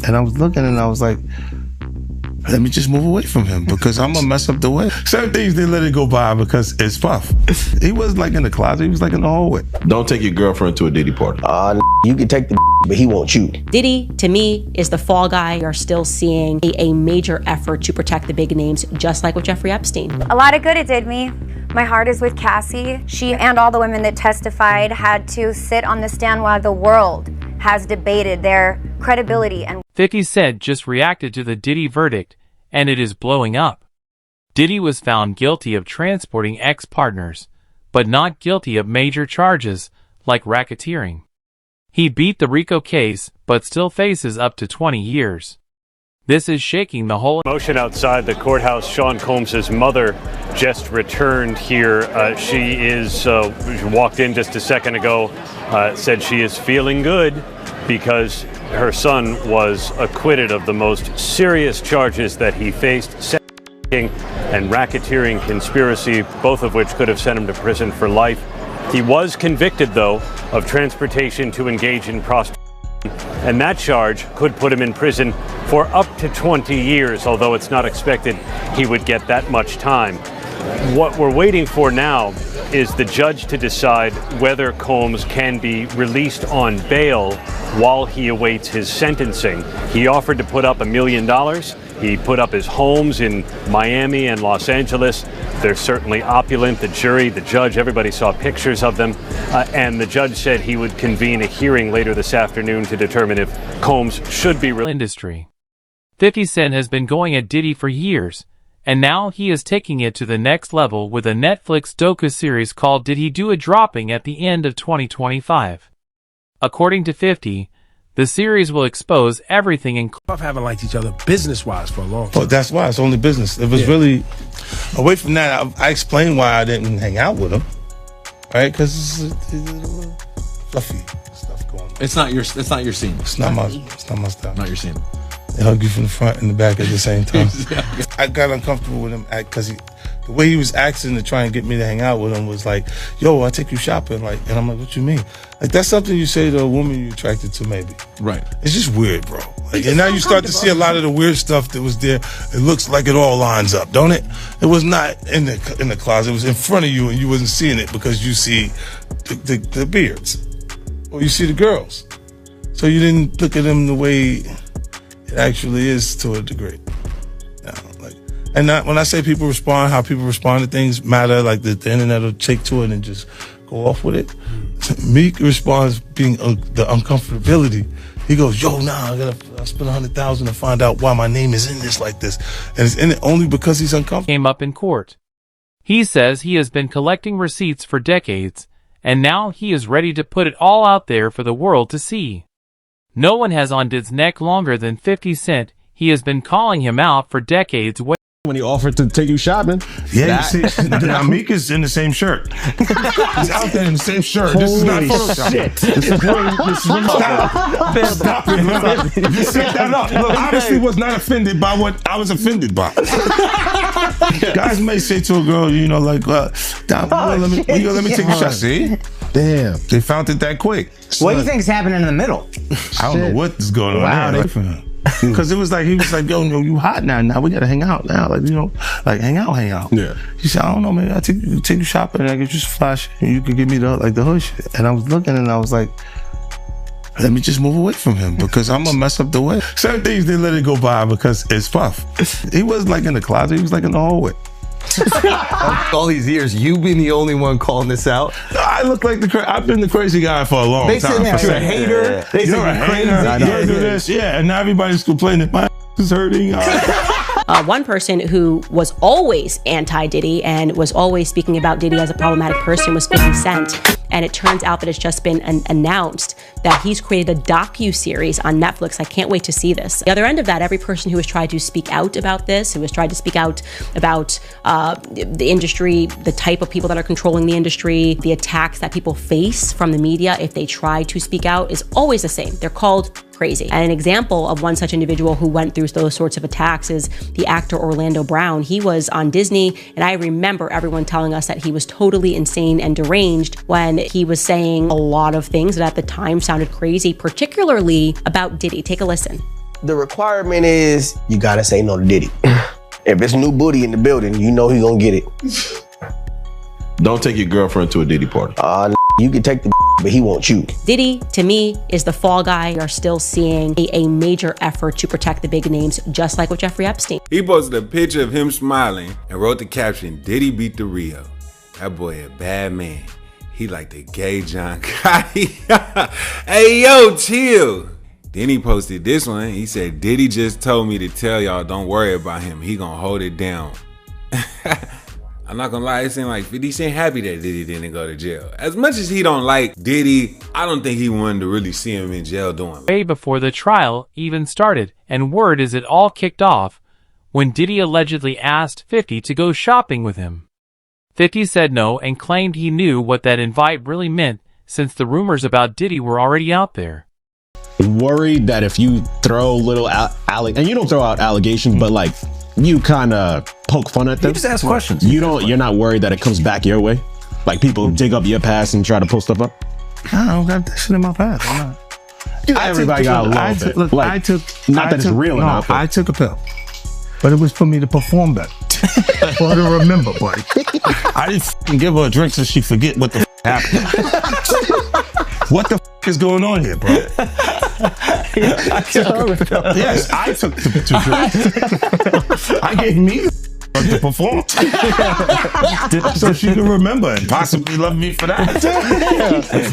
And I was looking and I was like, let me just move away from him because I'm gonna mess up the way. Certain things they let it go by because it's Puff. He wasn't like in the closet, he was like in the hallway. Don't take your girlfriend to a Diddy party. You can take the but he won't you. Diddy, to me, is the fall guy. You're still seeing a major effort to protect the big names, just like with Jeffrey Epstein. A lot of good it did me. My heart is with Cassie. She and all the women that testified had to sit on the stand while the world has debated their credibility. And 50 Cent just reacted to the Diddy verdict, and it is blowing up. Diddy was found guilty of transporting ex-partners, but not guilty of major charges like racketeering. He beat the RICO case, but still faces up to 20 years. This is shaking the whole motion outside the courthouse. Sean Combs' mother just returned here. She walked in just a second ago, said she is feeling good because her son was acquitted of the most serious charges that he faced, and racketeering conspiracy, both of which could have sent him to prison for life. He was convicted, though, of transportation to engage in prostitution, and that charge could put him in prison for up to 20 years, although it's not expected he would get that much time. What we're waiting for now is the judge to decide whether Combs can be released on bail while he awaits his sentencing. He offered to put up $1 million. He put up his homes in Miami and Los Angeles. They're certainly opulent. The jury, the judge, everybody saw pictures of them. And the judge said he would convene a hearing later this afternoon to determine if Combs should be released. Industry. 50 Cent has been going at Diddy for years, and now he is taking it to the next level with a Netflix docu-series called Did He Do It, dropping at the end of 2025. According to 50, the series will expose everything in Puff haven't liked each other business-wise for a long time. Well, that's why it's only business. It was really, away from that, I explained why I didn't hang out with him, right? Because it's a little fluffy stuff going on. It's not your scene. It's not my style. Not your scene. They hug you from the front and the back at the same time. I got uncomfortable with him because the way he was acting to try and get me to hang out with him was like, yo, I'll take you shopping. Like, and I'm like, what you mean? Like, that's something you say to a woman you're attracted to, maybe. Right. It's just weird, bro. Like, and now you start to see a lot of the weird stuff that was there. It looks like it all lines up, don't it? It was not in the closet. It was in front of you and you wasn't seeing it because you see the beards. Or you see the girls. So you didn't look at them the way it actually is to a degree. And when I say people respond, how people respond to things matter, like the internet will take to it and just go off with it. Meek responds being the uncomfortability. He goes, yo, I'll spend $100,000 to find out why my name is in this like this. And it's in it only because he's uncomfortable. Came up in court. He says he has been collecting receipts for decades, and now he is ready to put it all out there for the world to see. No one has on Did's neck longer than 50 Cent. He has been calling him out for decades. When he offered to take you shopping. Yeah, you see, now Meek is in the same shirt. He's out there in the same shirt. This is not Photoshop. This is Stop it. Just set that up. Look, obviously was not offended by what I was offended by. Guys may say to a girl, like, let me take a shot. See? Damn. They found it that quick. What do you think is happening in the middle? I don't know what is going on there. Because he was like, yo, you hot now. Now we gotta hang out now. Like, hang out. Yeah. He said, I don't know, maybe I'll take you shopping and I get you some flash and you can give me the hood shit. And I was looking and I was like, let me just move away from him because I'm gonna mess up the way. Certain things they let it go by because it's Puff. He wasn't like in the closet, he was like in the hallway. All these years, you being the only one calling this out. I look like I've been the crazy guy for a long time. They say you're a hater. They say you're crazy. Do this. Yeah, and now everybody's complaining. My is hurting. One person who was always anti-Diddy and was always speaking about Diddy as a problematic person was 50 Cent. And it turns out that it's just been announced that he's created a docu-series on Netflix. I can't wait to see this. The other end of that, every person who has tried to speak out about this, who has tried to speak out about the industry, the type of people that are controlling the industry, the attacks that people face from the media if they try to speak out, is always the same. They're called crazy. And an example of one such individual who went through those sorts of attacks is the actor Orlando Brown. He was on Disney, and I remember everyone telling us that he was totally insane and deranged when he was saying a lot of things that at the time sounded crazy, particularly about Diddy. Take a listen. The requirement is you gotta say no to Diddy. If it's new booty in the building, you know he gonna get it. Don't take your girlfriend to a Diddy party. You can take the but he won't you. Diddy, to me, is the fall guy. We are still seeing a major effort to protect the big names, just like with Jeffrey Epstein. He posted a picture of him smiling and wrote the caption, "Diddy beat the Rio." That boy a bad man. He like the gay John Gotti. Hey, yo, chill. Then he posted this one. He said, "Diddy just told me to tell y'all don't worry about him. He gonna hold it down." I'm not gonna lie, it seemed like 50 Cent happy that Diddy didn't go to jail. As much as he don't like Diddy, I don't think he wanted to really see him in jail doing it. Way before the trial even started, and word is it all kicked off when Diddy allegedly asked 50 to go shopping with him. 50 said no and claimed he knew what that invite really meant since the rumors about Diddy were already out there. Worried that if you throw little and you don't throw out allegations, but like you kind of poke fun at them. You just ask questions. You're not worried that it comes back your way? Like people dig up your past and try to pull stuff up? I don't got that shit in my past. I'm not. Everybody got a little bit. Look, like, I took. Not that it's real or not. I took a pill, but it was for me to perform better. For her to remember, buddy. I didn't f***ing give her a drink so she forget what the f*** happened. What the f*** is going on here, bro? Yes, I took the drinks. I gave me the to perform. So she can remember and possibly love me for that.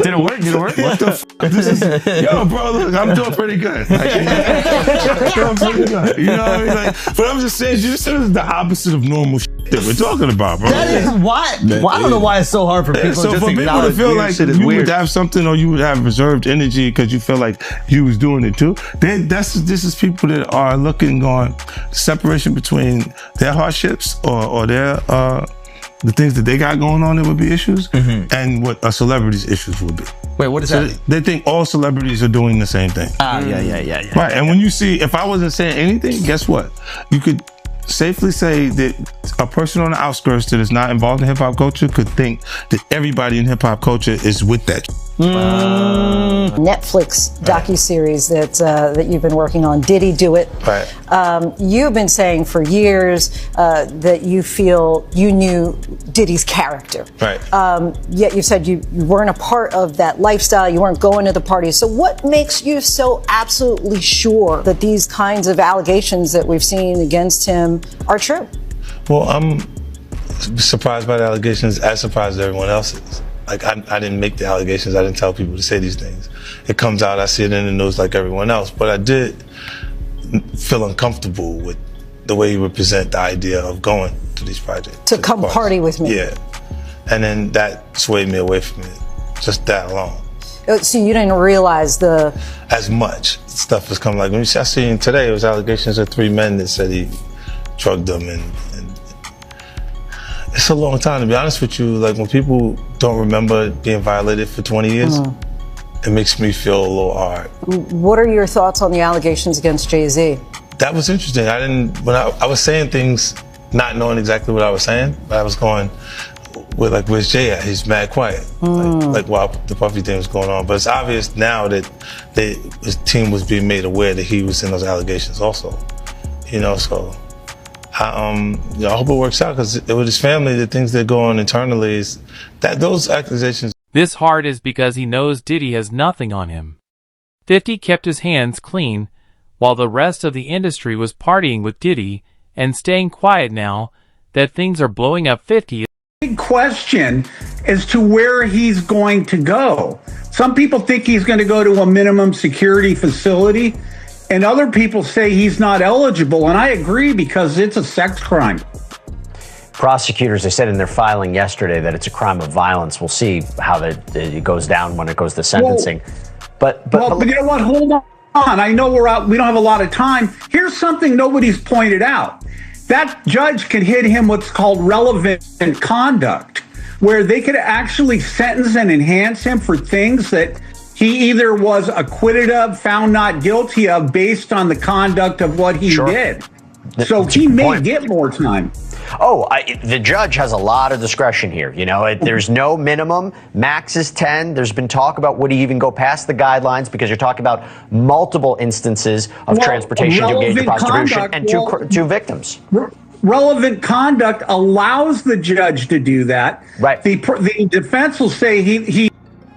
Did it work? What the f? This is, yo, bro, look, I'm doing pretty good. Like, doing pretty good. You know what I mean? Like, but I'm just saying, this is the opposite of normal shit that we're talking about, bro. That is why. Well, I don't know why it's so hard for people so just for people to feel like you would have something or you would have reserved energy because you feel like you was doing it too. This is people that are looking on separation between their hardships or their the things that they got going on that would be issues and what a celebrity's issues would be. Wait, what is that? They think all celebrities are doing the same thing. Yeah. Right, and when you see, if I wasn't saying anything, guess what? You could safely say that a person on the outskirts that is not involved in hip-hop culture could think that everybody in hip-hop culture is with that. Netflix docuseries that you've been working on, Diddy Do It. Right. You've been saying for years that you feel you knew Diddy's character. Right. Yet you said you weren't a part of that lifestyle, you weren't going to the parties. So what makes you so absolutely sure that these kinds of allegations that we've seen against him are true? Well, I'm surprised by the allegations, as surprised as everyone else is. Like, I didn't make the allegations. I didn't tell people to say these things. It comes out, I see it in the news like everyone else. But I did feel uncomfortable with the way he would present the idea of going to these projects. To come party with me. Yeah. And then that swayed me away from it. Just that alone. So you didn't realize as much stuff was coming. Like, when I seen today, it was allegations of 3 men that said he drugged them and it's a long time, to be honest with you. Like, when people don't remember being violated for 20 years, it makes me feel a little hard. What are your thoughts on the allegations against Jay-Z? That was interesting. When I was saying things, not knowing exactly what I was saying, but I was going, where's Jay at? He's mad quiet. Like while the Puffy thing was going on. But it's obvious now that his team was being made aware that he was in those allegations also. You know, so I hope it works out, because with his family, the things that go on internally is that those accusations. This hard is because he knows Diddy has nothing on him. 50 kept his hands clean, while the rest of the industry was partying with Diddy and staying quiet now that things are blowing up 50. Big question as to where he's going to go. Some people think he's going to go to a minimum security facility, and other people say he's not eligible, and I agree, because it's a sex crime. Prosecutors, they said in their filing yesterday that it's a crime of violence. We'll see how it goes down when it goes to sentencing. But you know what? Hold on. I know we're out. We don't have a lot of time. Here's something nobody's pointed out. That judge could hit him what's called relevant conduct, where they could actually sentence and enhance him for things that he either was acquitted of, found not guilty of, based on the conduct of what he did. So he may get more time. The judge has a lot of discretion here. You know, there's no minimum. Max is 10. There's been talk about would he even go past the guidelines because you're talking about multiple instances of transportation to engage in prostitution and two victims. Relevant conduct allows the judge to do that. Right. The defense will say he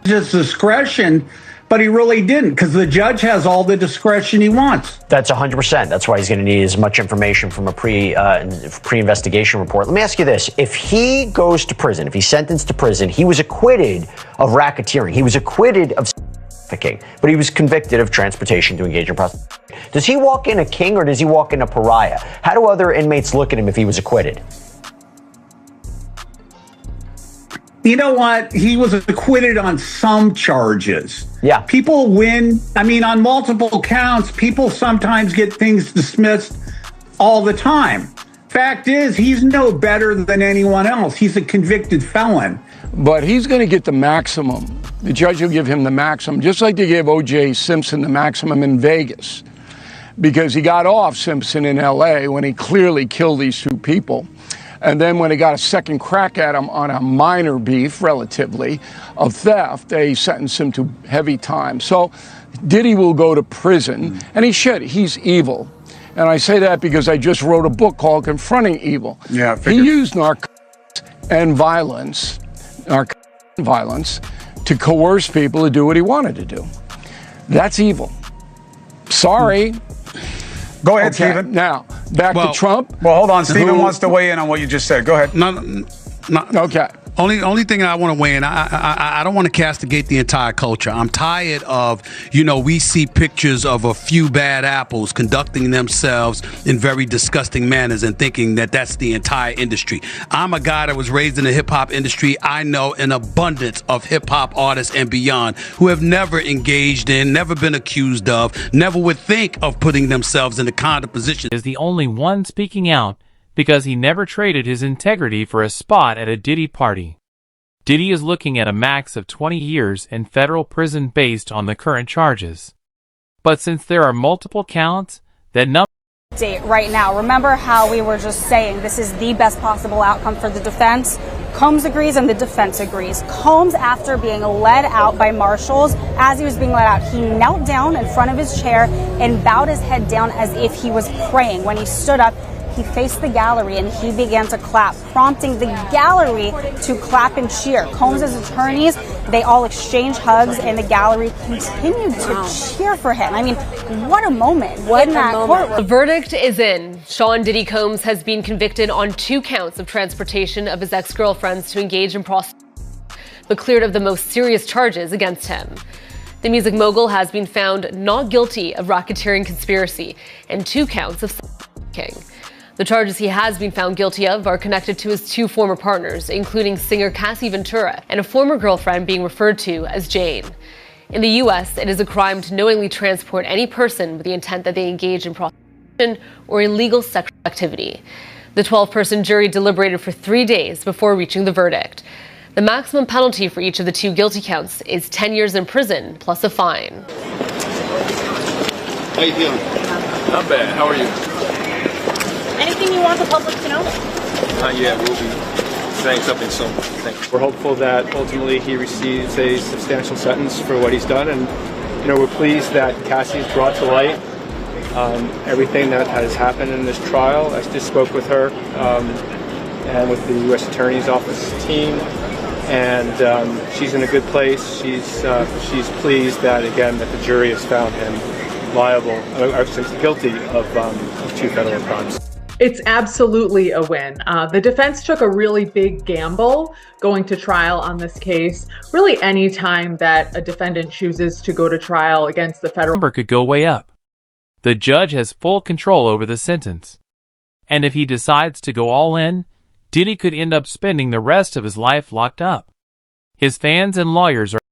has discretion, but he really didn't because the judge has all the discretion he wants. That's 100%. That's why he's going to need as much information from a pre-investigation report. Let me ask you this. If he goes to prison, if he's sentenced to prison, he was acquitted of racketeering. He was acquitted of trafficking, but he was convicted of transportation to engage in prostitution. Does he walk in a king or does he walk in a pariah? How do other inmates look at him if he was acquitted? You know what? He was acquitted on some charges. Yeah. People win. I mean, on multiple counts, people sometimes get things dismissed all the time. Fact is, he's no better than anyone else. He's a convicted felon. But he's going to get the maximum. The judge will give him the maximum, just like they gave O.J. Simpson the maximum in Vegas, because he got off Simpson in L.A. when he clearly killed these two people. And then when they got a second crack at him on a minor beef, relatively, of theft, they sentenced him to heavy time. So Diddy will go to prison, and he should. He's evil. And I say that because I just wrote a book called Confronting Evil. Yeah, he used narcotics and violence to coerce people to do what he wanted to do. That's evil. Sorry. Go ahead, Stephen. Now, back to Trump. Well, hold on. Stephen wants to weigh in on what you just said. Go ahead. Okay. Only thing I want to weigh in, I don't want to castigate the entire culture. I'm tired of, we see pictures of a few bad apples conducting themselves in very disgusting manners and thinking that that's the entire industry. I'm a guy that was raised in the hip hop industry. I know an abundance of hip hop artists and beyond who have never engaged in, never been accused of, never would think of putting themselves in the kind of position. Is the only one speaking out because he never traded his integrity for a spot at a Diddy party. Diddy is looking at a max of 20 years in federal prison based on the current charges. But since there are multiple counts, that number right now. Remember how we were just saying this is the best possible outcome for the defense? Combs agrees and the defense agrees. Combs, after being led out by marshals, as he was being let out, he knelt down in front of his chair and bowed his head down as if he was praying. When he stood up, he faced the gallery and he began to clap, prompting the gallery to clap and cheer. Combs' attorneys, they all exchanged hugs and the gallery continued to cheer for him. I mean, what a moment in that courtroom. The verdict is in. Sean Diddy Combs has been convicted on 2 counts of transportation of his ex-girlfriends to engage in prostitution, but cleared of the most serious charges against him. The music mogul has been found not guilty of racketeering conspiracy and 2 counts of trafficking. The charges he has been found guilty of are connected to his 2 former partners, including singer Cassie Ventura and a former girlfriend being referred to as Jane. In the U.S., it is a crime to knowingly transport any person with the intent that they engage in prostitution or illegal sexual activity. The 12-person jury deliberated for 3 days before reaching the verdict. The maximum penalty for each of the 2 guilty counts is 10 years in prison plus a fine. How you feeling? Not bad. How are you? Anything you want the public to know? Not yet. We'll be saying something soon. Thanks. We're hopeful that ultimately he receives a substantial sentence for what he's done, and we're pleased that Cassie's brought to light everything that has happened in this trial. I just spoke with her and with the U.S. Attorney's Office team, and she's in a good place. She's pleased that the jury has found him liable, guilty of 2 federal crimes. It's absolutely a win. The defense took a really big gamble going to trial on this case. Really, any time that a defendant chooses to go to trial against the federal number could go way up. The judge has full control over the sentence. And if he decides to go all in, Diddy could end up spending the rest of his life locked up. His fans and lawyers are